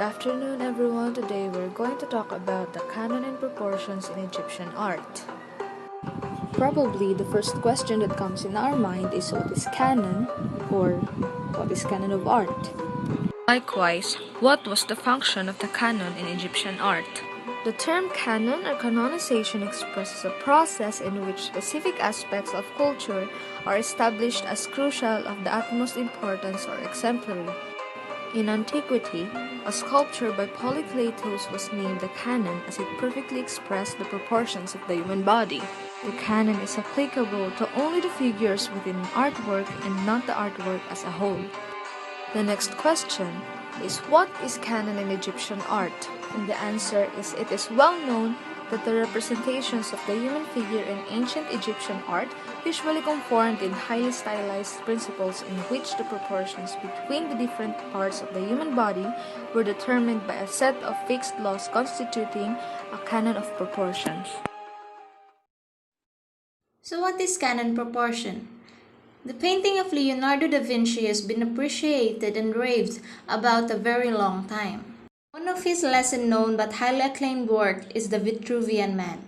afternoon, everyone. Today we're going to talk about the canon and proportions in Egyptian art. Probably the first question that comes in our mind is what is canon or what is canon of art? Likewise, what was the function of the canon in Egyptian art? The term canon or canonization expresses a process in which specific aspects of culture are established as crucial, of the utmost importance, or exemplary. In antiquity, a sculpture by Polykleitos was named the canon as it perfectly expressed the proportions of the human body. The canon is applicable to only the figures within an artwork and not the artwork as a whole. The next question is, what is canon in Egyptian art? And the answer is, it is well known that the representations of the human figure in ancient Egyptian art usually conformed in highly stylized principles in which the proportions between the different parts of the human body were determined by a set of fixed laws constituting a canon of proportions. So what is canon proportion? The painting of Leonardo da Vinci has been appreciated and raved about a very long time. One of his lesser known but highly acclaimed work is the Vitruvian Man.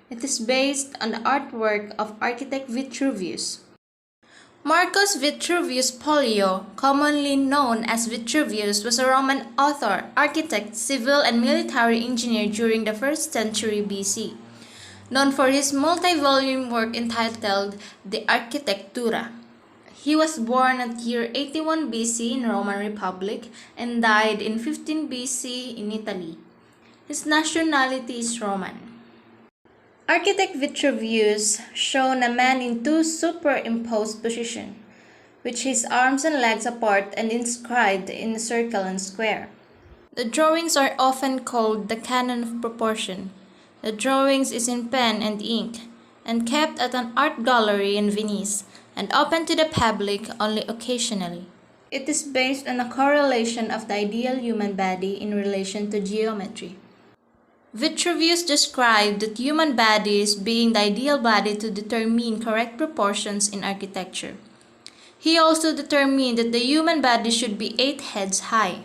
It is based on the artwork of architect Vitruvius. Marcus Vitruvius Pollio, commonly known as Vitruvius, was a Roman author, architect, civil and military engineer during the 1st century BC. Known for his multi-volume work entitled De Architectura. He was born at year 81 BC in Roman Republic and died in 15 BC in Italy. His nationality is Roman. Architect Vitruvius shown a man in two superimposed positions, with his arms and legs apart and inscribed in a circle and square. The drawings are often called the canon of proportion. The drawings is in pen and ink, and kept at an art gallery in Venice, and open to the public only occasionally. It is based on a correlation of the ideal human body in relation to geometry. Vitruvius described the human body as being the ideal body to determine correct proportions in architecture. He also determined that the human body should be 8 heads high.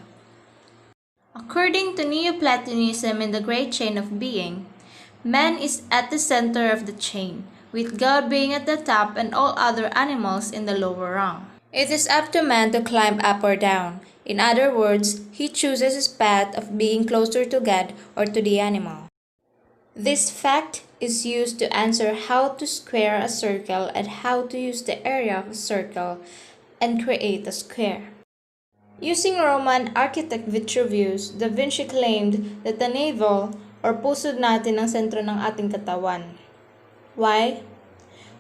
According to Neoplatonism in the Great Chain of Being, man is at the center of the chain, with God being at the top and all other animals in the lower rung. It is up to man to climb up or down. In other words, he chooses his path of being closer to God or to the animal. This fact is used to answer how to square a circle and how to use the area of a circle and create a square. Using Roman architect Vitruvius, Da Vinci claimed that the navel or pusod natin ang sentro ng ating katawan. Why?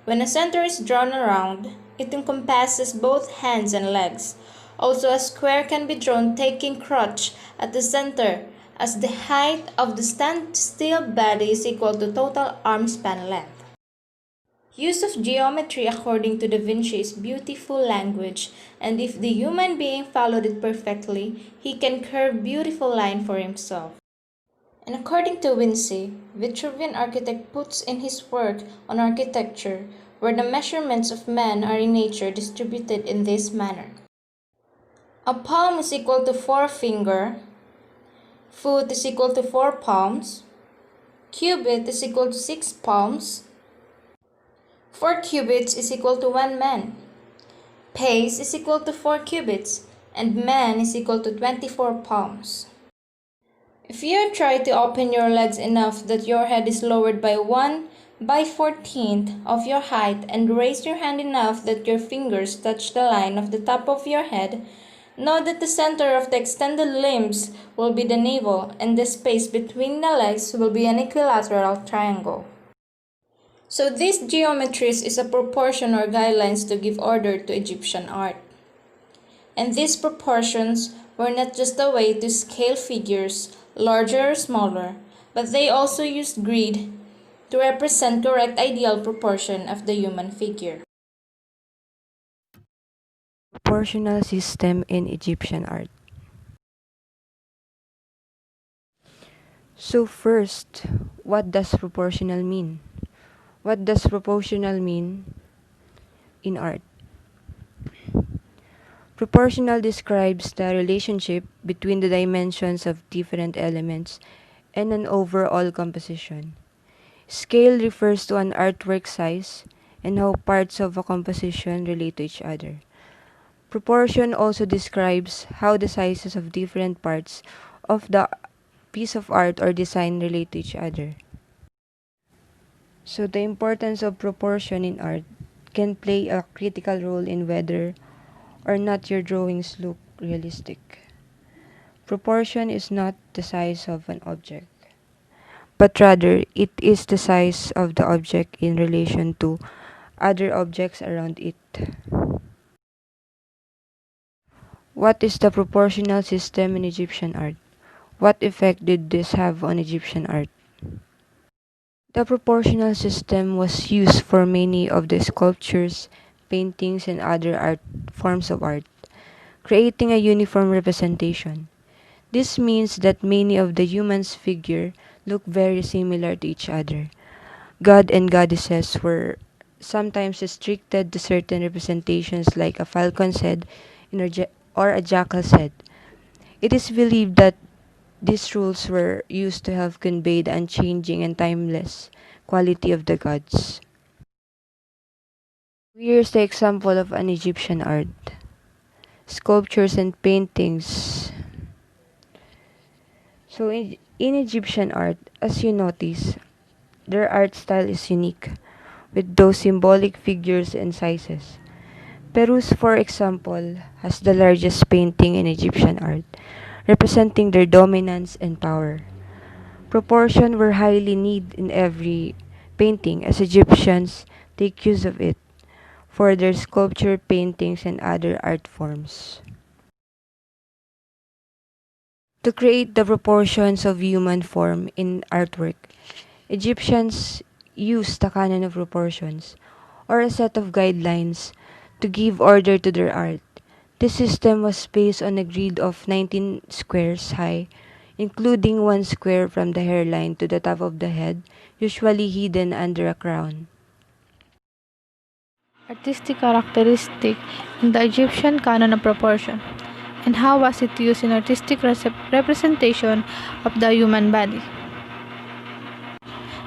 When a center is drawn around, it encompasses both hands and legs. Also, a square can be drawn taking crotch at the center, as the height of the standstill body is equal to total arm span length. Use of geometry according to Da Vinci is beautiful language, and if the human being followed it perfectly, he can curve beautiful line for himself. And according to Vinci, Vitruvian architect puts in his work on architecture, where the measurements of man are in nature distributed in this manner. A palm is equal to 4 fingers, foot is equal to 4 palms, cubit is equal to 6 palms, 4 cubits is equal to 1 man, pace is equal to 4 cubits, and man is equal to 24 palms. If you try to open your legs enough that your head is lowered by 1/14 of your height and raise your hand enough that your fingers touch the line of the top of your head, know that the center of the extended limbs will be the navel and the space between the legs will be an equilateral triangle. So this geometries is a proportion or guidelines to give order to Egyptian art. And these proportions were not just a way to scale figures, larger or smaller, but they also used grid to represent correct ideal proportion of the human figure. Proportional system in Egyptian art. So first, what does proportional mean? What does proportional mean in art? Proportional describes the relationship between the dimensions of different elements and an overall composition. Scale refers to an artwork size and how parts of a composition relate to each other. Proportion also describes how the sizes of different parts of the piece of art or design relate to each other. So, the importance of proportion in art can play a critical role in whether or not your drawings look realistic. Proportion is not the size of an object, but rather it is the size of the object in relation to other objects around it. What is the proportional system in Egyptian art? What effect did this have on Egyptian art? The proportional system was used for many of the sculptures, paintings, and other forms of art, creating a uniform representation. This means that many of the humans' figure look very similar to each other. God and goddesses were sometimes restricted to certain representations like a falcon's head or a jackal's head. It is believed that these rules were used to help convey the unchanging and timeless quality of the gods. Here's the example of an Egyptian art. Sculptures and paintings. So in Egyptian art, as you notice, their art style is unique, with those symbolic figures and sizes. Peru's, for example, has the largest painting in Egyptian art, representing their dominance and power. Proportion were highly needed in every painting as Egyptians take use of it for their sculpture, paintings, and other art forms. To create the proportions of human form in artwork, Egyptians used the canon of proportions, or a set of guidelines, to give order to their art. This system was based on a grid of 19 squares high, including one square from the hairline to the top of the head, usually hidden under a crown. Artistic characteristic in the Egyptian canon of proportion, and how was it used in artistic representation of the human body.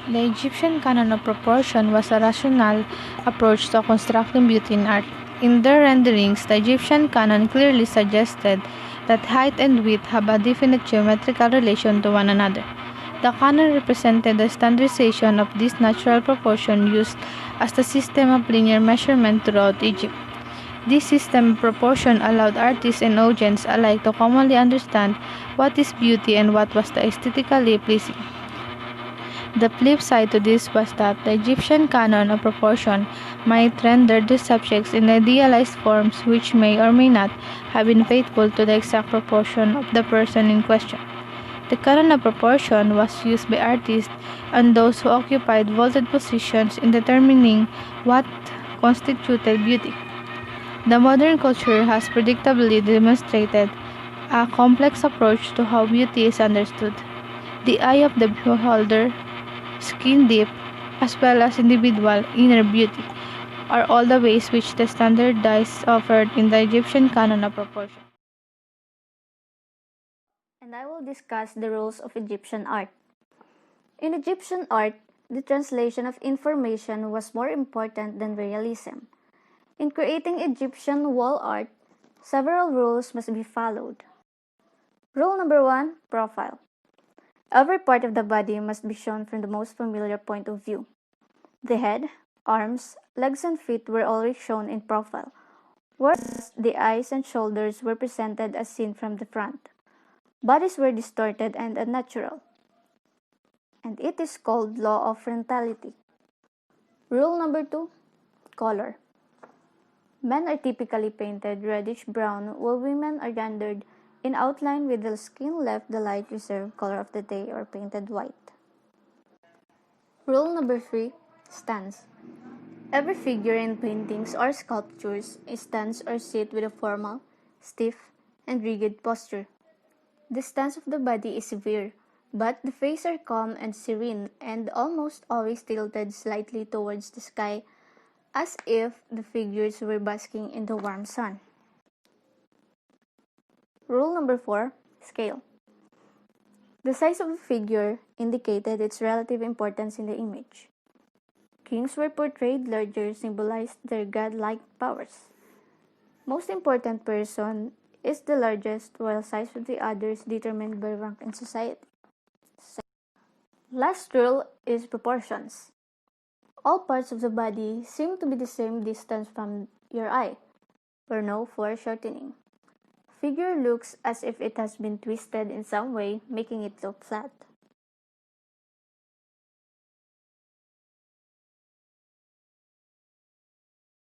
The Egyptian canon of proportion was a rational approach to constructing beauty in art. In their renderings, the Egyptian canon clearly suggested that height and width have a definite geometrical relation to one another. The canon represented the standardization of this natural proportion used as the system of linear measurement throughout Egypt. This system of proportion allowed artists and audience alike to commonly understand what is beauty and what was the aesthetically pleasing. The flip side to this was that the Egyptian canon of proportion might render the subjects in idealized forms which may or may not have been faithful to the exact proportion of the person in question. The canon of proportion was used by artists and those who occupied vaulted positions in determining what constituted beauty. The modern culture has predictably demonstrated a complex approach to how beauty is understood. The eye of the beholder, skin deep, as well as individual inner beauty, are all the ways which the standardized offered in the Egyptian canon of proportion. And I will discuss the rules of Egyptian art. In Egyptian art, the translation of information was more important than realism. In creating Egyptian wall art, several rules must be followed. Rule number 1, profile. Every part of the body must be shown from the most familiar point of view. The head, arms, legs, and feet were always shown in profile, whereas the eyes and shoulders were presented as seen from the front. Bodies were distorted and unnatural, and it is called law of frontality. Rule number 2, color. Men are typically painted reddish-brown, while women are rendered in outline with the skin left the light reserved color of the day or painted white. Rule number 3, stance. Every figure in paintings or sculptures stands or sits with a formal, stiff, and rigid posture. The stance of the body is severe, but the face are calm and serene and almost always tilted slightly towards the sky as if the figures were basking in the warm sun. Rule number 4, scale. The size of a figure indicated its relative importance in the image. Kings were portrayed larger, symbolized their godlike powers. Most important person is the largest, while size of the others determined by rank in society. Last rule is proportions. All parts of the body seem to be the same distance from your eye, or no foreshortening. Figure looks as if it has been twisted in some way, making it look flat.